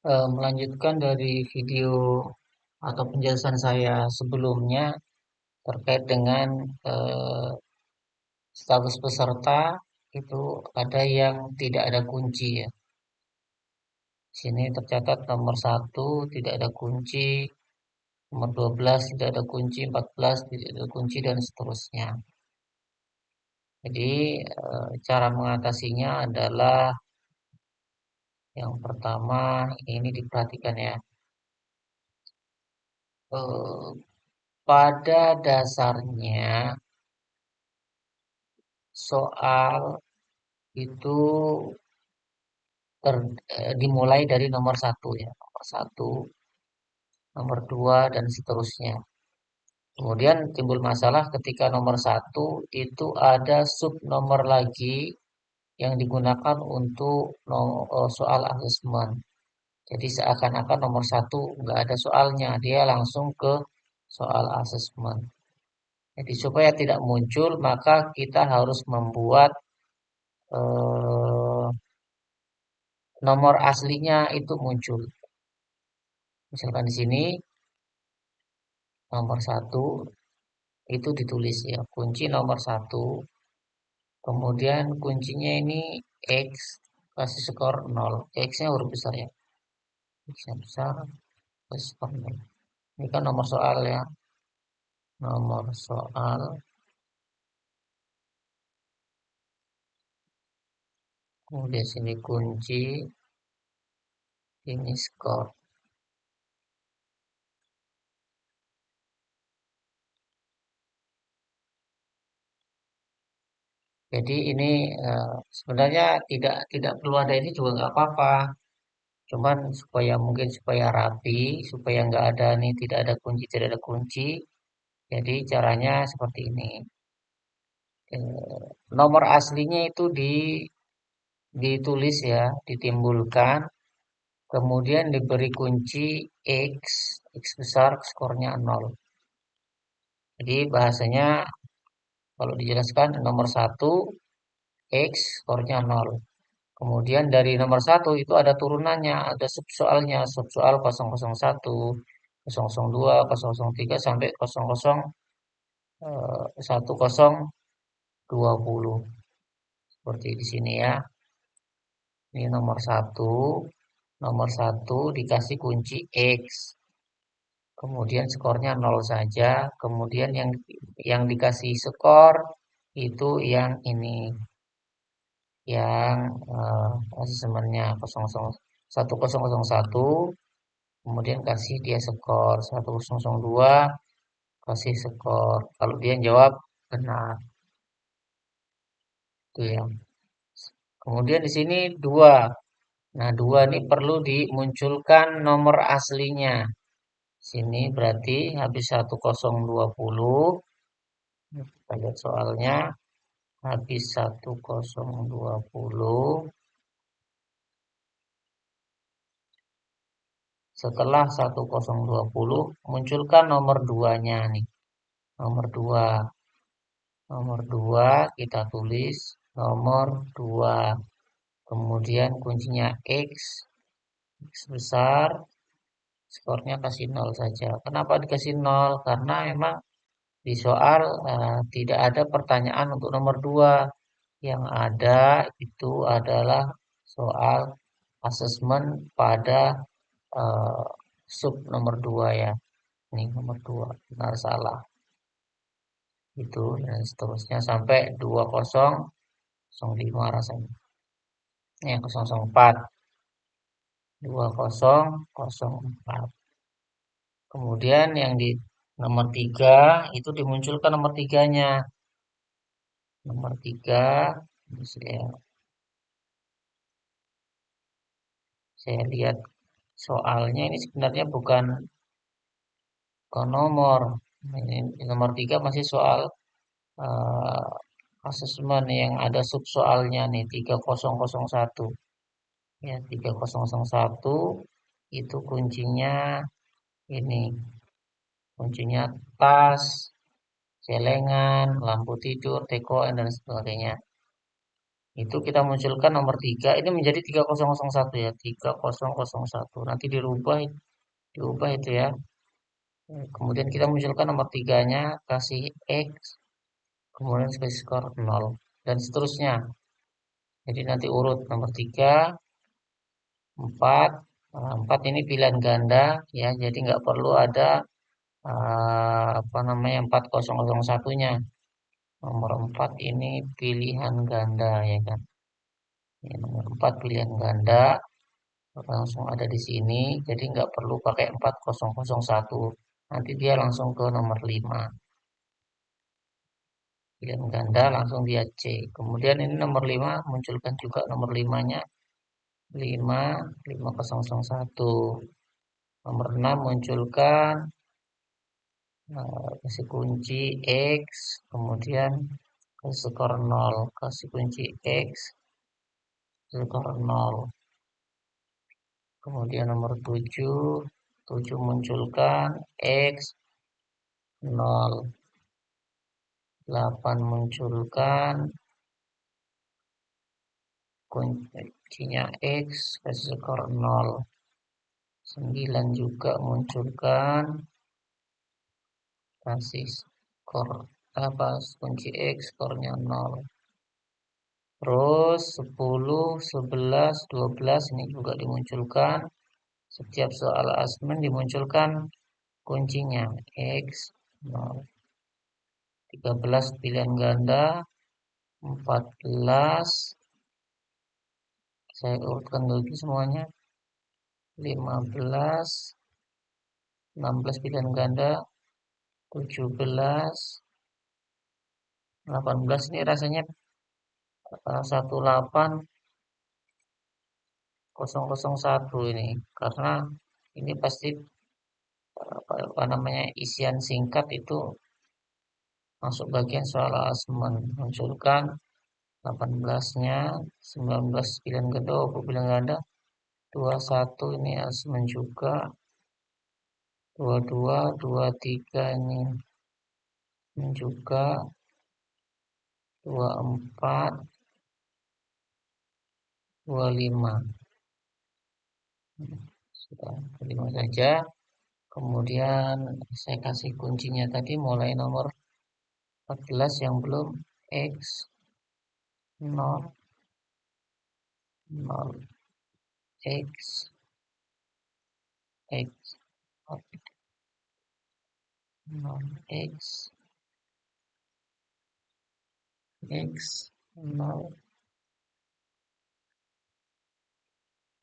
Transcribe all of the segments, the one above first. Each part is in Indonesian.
Melanjutkan dari video atau penjelasan saya sebelumnya terkait dengan eh, status peserta itu ada yang tidak ada kunci ya. Sini tercatat nomor 1 tidak ada kunci, nomor 12 tidak ada kunci, 14 tidak ada kunci dan seterusnya. Jadi cara mengatasinya adalah yang pertama ini diperhatikan ya. Eh, Pada dasarnya soal itu dimulai dari nomor 1 ya, nomor 1, nomor 2 dan seterusnya. Kemudian timbul masalah ketika nomor 1 itu ada sub nomor lagi yang digunakan untuk soal asesmen. Jadi seakan-akan nomor 1 nggak ada soalnya, dia langsung ke soal asesmen. Jadi supaya tidak muncul, maka kita harus membuat eh, nomor aslinya itu muncul. Misalkan di sini nomor 1 itu ditulis ya, kunci nomor 1, kemudian kuncinya ini X, kasih skor 0, X-nya huruf besar ya, X-nya besar, kasih skor 0. Ini kan nomor soal ya, nomor soal, kemudian sini kunci, ini skor. Jadi ini sebenarnya tidak tidak perlu ada ini juga nggak apa-apa. Cuman supaya mungkin supaya rapi, supaya nggak ada nih tidak ada kunci tidak ada kunci. Jadi caranya seperti ini. Nomor aslinya itu ditulis ya, ditimbulkan, kemudian diberi kunci X, X besar, skornya 0. Jadi bahasanya kalau dijelaskan nomor 1, X, skornya 0. Kemudian dari nomor 1 itu ada turunannya, ada subsoalnya, subsoal 001, 002, 003 sampai 1020. Seperti di sini ya. Ini nomor satu dikasih kunci X. Kemudian skornya 0 saja. Kemudian yang dikasih skor itu yang ini, yang asisemennya 1001, kemudian kasih dia skor 1002, kasih skor. Kalau dia jawab benar, itu ya. Kemudian di sini 2. Nah, 2 ini perlu dimunculkan nomor aslinya. Sini berarti habis 1020. Kita lihat soalnya. Habis 1020. Setelah 1020, munculkan nomor 2-nya nih. Nomor 2. Nomor 2 kita tulis nomor 2. Kemudian kuncinya X. X besar. Skornya kasih 0 saja. Kenapa dikasih 0? Karena memang di soal tidak ada pertanyaan untuk nomor 2. Yang ada itu adalah soal asesmen pada eh, sub nomor 2 ya. Ini nomor 2, benar salah. Itu dan seterusnya sampai 2005 rasanya. Ini yang 004. 2004. Kemudian yang di nomor 3 itu dimunculkan nomor 3-nya. Nomor 3 ini saya lihat soalnya ini sebenarnya bukan nomor. Ini nomor 3 masih soal eh, asesmen yang ada sub soalnya nih 3001. Ya, 3001 itu kuncinya ini. Kuncinya tas, celengan, lampu tidur, TKN dan sebagainya. Itu kita munculkan nomor 3, ini menjadi 3001 ya, 3001. Nanti diubah itu ya. Kemudian kita munculkan nomor tiganya, kasih X, kemudian kasih skor 0, dan seterusnya. Jadi nanti urut nomor 3, 4, 4 ini pilihan ganda ya, jadi nggak perlu ada apa namanya 4001-nya. Nomor 4 ini pilihan ganda ya kan. Ya, nomor 4 pilihan ganda langsung ada di sini, jadi nggak perlu pakai 4001. Nanti dia langsung ke nomor 5. Pilihan ganda langsung dia C. Kemudian ini nomor 5, munculkan juga nomor 5-nya. 5, 5001. Nomor 6 munculkan kasih kunci X, kemudian kasih skor 0, kasih kunci X, skor 0. Kemudian nomor 7, 7 munculkan X, 0. 8 munculkan kuncinya X, kasih skor 0. 9 juga munculkan kasih skor apa kunci X, skornya 0. Terus 10, 11, 12 ini juga dimunculkan. Setiap soal asesmen dimunculkan kuncinya X, 0. 13 pilihan ganda, 14 saya urutkan dulu semuanya, 15, 16 pilihan ganda, 17, 18 ini rasanya 18001 ini, karena ini pasti apa namanya isian singkat itu masuk bagian soal asesmen. Munculkan 18-nya, 19 pilihan ganda, 20 pilihan ganda, 21 ini asesmen juga, 22, 23 ini juga, 24, 25. Sudah 25 saja. Kemudian saya kasih kuncinya tadi mulai nomor 14 yang belum X, 0, 0, X, X, 0, X, X, 0,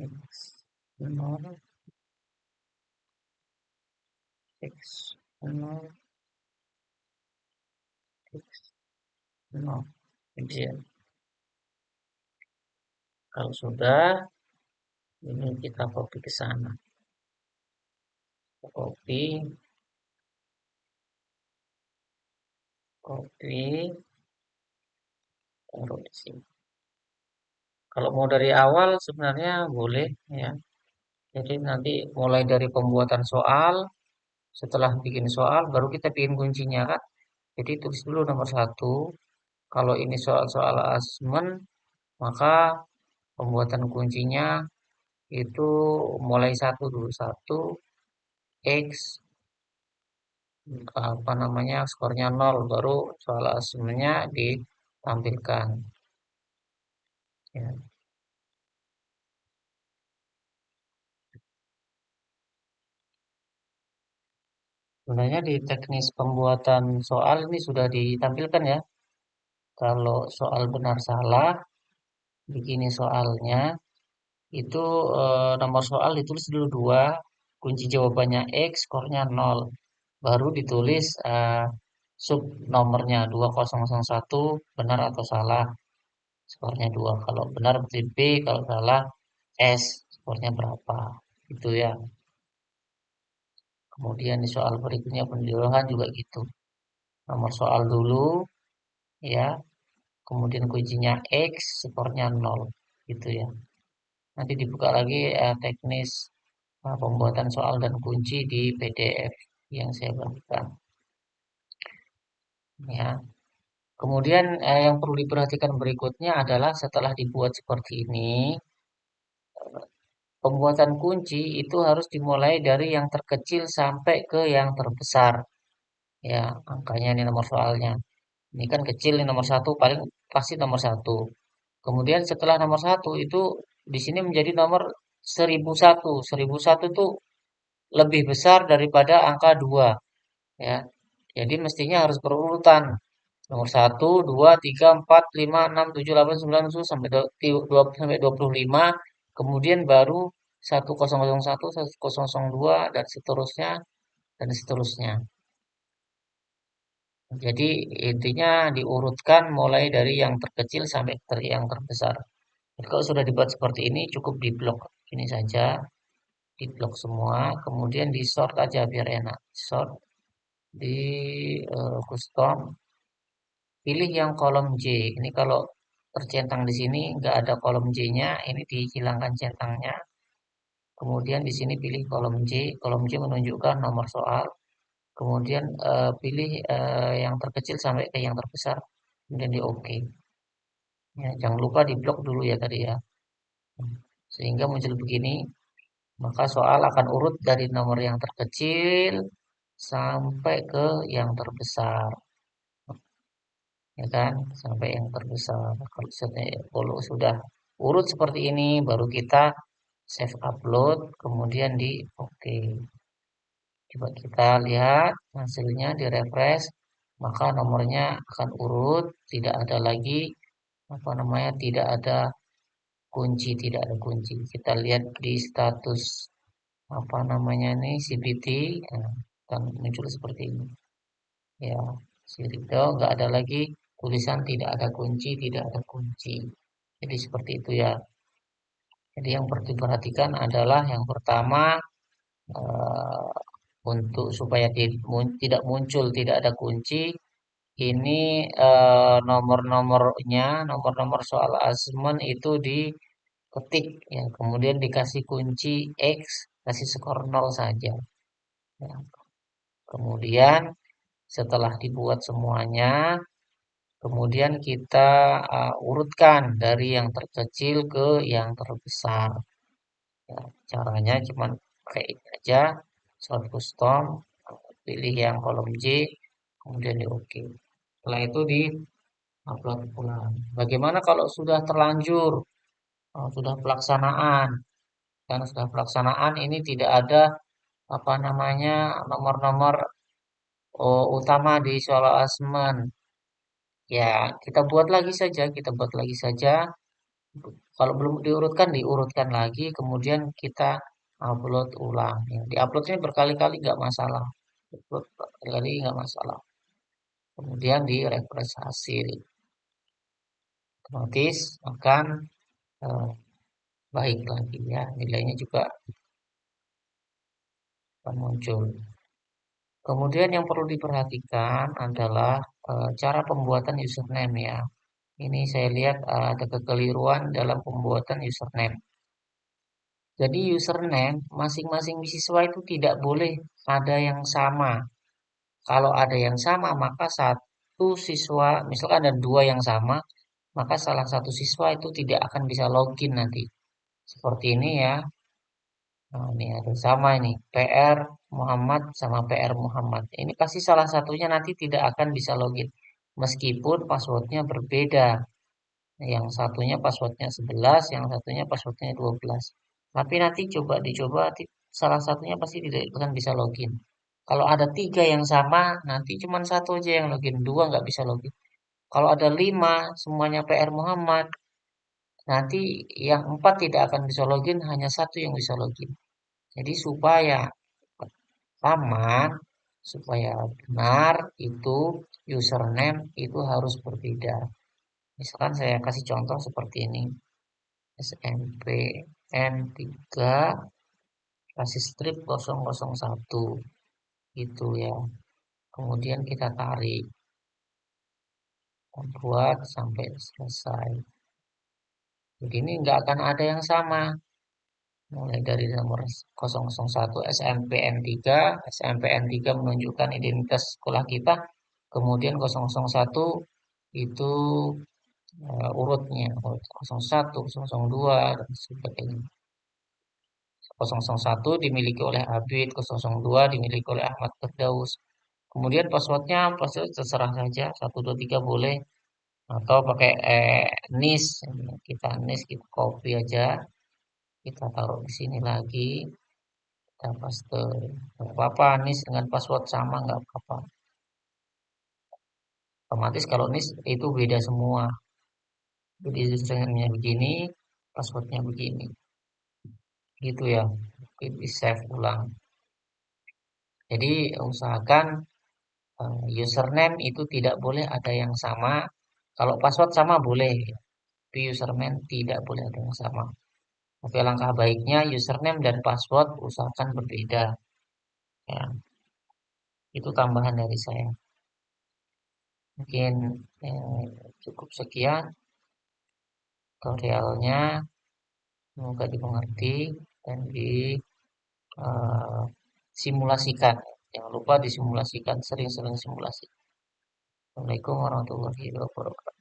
X, 0, X, 0, X, 0. Kemudian kalau sudah, ini kita copy ke sana. Copy, copy, taruh di sini. Kalau mau dari awal sebenarnya boleh ya. Jadi nanti mulai dari pembuatan soal, setelah bikin soal baru kita bikin kuncinya kan. Jadi tulis dulu nomor 1. Kalau ini soal-soal asesmen, maka pembuatan kuncinya itu mulai 1 dulu. 1 X apa namanya skornya 0, baru soal asesmennya ditampilkan ya. Sebenarnya di teknis pembuatan soal ini sudah ditampilkan ya. Kalau soal benar salah, begini soalnya, itu nomor soal ditulis dulu 2, kunci jawabannya X, skornya 0. Baru ditulis sub nomornya 2001, benar atau salah, skornya 2. Kalau benar berarti B, kalau salah S, skornya berapa. Itu ya. Kemudian di soal berikutnya penjelasan juga gitu. Nomor soal dulu, ya. Kemudian kuncinya X, skornya 0. Gitu ya. Nanti dibuka lagi teknis pembuatan soal dan kunci di PDF yang saya bagikan. Ya. Kemudian yang perlu diperhatikan berikutnya adalah setelah dibuat seperti ini, pembuatan kunci itu harus dimulai dari yang terkecil sampai ke yang terbesar. Ya, angkanya ini nomor soalnya. Ini kan kecil, ini nomor satu, paling pasti nomor satu. Kemudian setelah nomor satu itu di sini menjadi nomor 1001. 1001 itu lebih besar daripada angka 2. Ya. Jadi mestinya harus berurutan. Nomor satu, 2, 3, 4, 5, 6, 7, 8, 9, 10 sampai 25. Kemudian baru 1001, 1002 dan seterusnya dan seterusnya. Jadi intinya diurutkan mulai dari yang terkecil sampai yang terbesar. Jadi kalau sudah dibuat seperti ini cukup di blok ini saja, di blok semua, kemudian di sort aja biar enak. Sort di custom, pilih yang kolom J. Ini kalau tercentang di sini nggak ada kolom J-nya, ini dihilangkan centangnya. Kemudian di sini pilih kolom J. Kolom J menunjukkan nomor soal. Kemudian pilih yang terkecil sampai ke yang terbesar. Kemudian di OK. Ya, jangan lupa di blok dulu ya tadi ya. Sehingga muncul begini. Maka soal akan urut dari nomor yang terkecil sampai ke yang terbesar. Ya kan? Sampai yang terbesar. Kalau sudah urut seperti ini, baru kita save upload, kemudian di OK. Coba kita lihat hasilnya di refresh, maka nomornya akan urut, tidak ada lagi apa namanya, tidak ada kunci, tidak ada kunci. Kita lihat di status apa namanya ini CBT, ya, akan muncul seperti ini. Ya, Sirido nggak ada lagi tulisan tidak ada kunci, tidak ada kunci. Jadi seperti itu ya. Jadi yang perlu diperhatikan adalah yang pertama eh, untuk supaya tidak muncul tidak ada kunci, ini nomor-nomornya, nomor-nomor soal asesmen itu diketik ya, kemudian dikasih kunci X, kasih skor 0 saja. Ya. Kemudian setelah dibuat semuanya, kemudian kita urutkan dari yang terkecil ke yang terbesar. Ya, caranya cuma kayak ini aja, sort custom, pilih yang kolom J, kemudian di OK. Setelah itu di upload ulang. Bagaimana kalau sudah terlanjur, sudah pelaksanaan? Karena sudah pelaksanaan ini tidak ada apa namanya nomor-nomor utama di soal asesmen. Ya, kita buat lagi saja, kita buat lagi saja. Kalau belum diurutkan, diurutkan lagi, kemudian kita upload ulang. Ya, diuploadnya berkali-kali nggak masalah. Upload berkali-kali nggak masalah. Kemudian di refresh hasil, otomatis akan eh, baik lagi ya, nilainya juga akan muncul. Kemudian yang perlu diperhatikan adalah cara pembuatan username ya. Ini saya lihat ada kekeliruan dalam pembuatan username. Jadi username masing-masing siswa itu tidak boleh ada yang sama. Kalau ada yang sama, maka satu siswa, misalkan ada dua yang sama, maka salah satu siswa itu tidak akan bisa login nanti. Seperti ini ya. Nah, ini ada sama ini, PR Muhammad sama PR Muhammad. Ini pasti salah satunya nanti tidak akan bisa login. Meskipun passwordnya berbeda. Yang satunya passwordnya 11, yang satunya passwordnya 12. Tapi nanti coba dicoba, salah satunya pasti tidak akan bisa login. Kalau ada tiga yang sama, nanti cuma satu aja yang login, dua nggak bisa login. Kalau ada lima, semuanya PR Muhammad, nanti yang empat tidak akan bisa login, hanya satu yang bisa login. Jadi supaya aman, supaya benar itu username itu harus berbeda. Misalkan saya kasih contoh seperti ini. SMPN3 kasih strip 001 gitu ya. Kemudian kita tarik, buat sampai selesai. Jadi ini nggak akan ada yang sama. Mulai dari nomor 001 SMPN3, SMPN3 menunjukkan identitas sekolah kita, kemudian 001 itu urutnya, urut 01, 002, dan sebagainya. 001 dimiliki oleh Abid, 002 dimiliki oleh Ahmad Firdaus. Kemudian password terserah saja, 123 boleh, atau pakai NIS, kita copy aja, kita taruh di sini lagi, kita paste, nggak apa-apa, NIS dengan password sama nggak apa-apa. Otomatis kalau NIS itu beda semua, jadi username-nya begini, passwordnya begini, gitu ya. Di save ulang. Jadi usahakan username itu tidak boleh ada yang sama. Kalau password sama boleh, tapi username tidak boleh ada yang sama. Tapi langkah baiknya username dan password usahakan berbeda. Ya, itu tambahan dari saya. Mungkin cukup sekian tutorialnya. Semoga dimengerti dan disimulasikan. Jangan lupa disimulasikan, sering-sering simulasi. Assalamualaikum warahmatullahi wabarakatuh.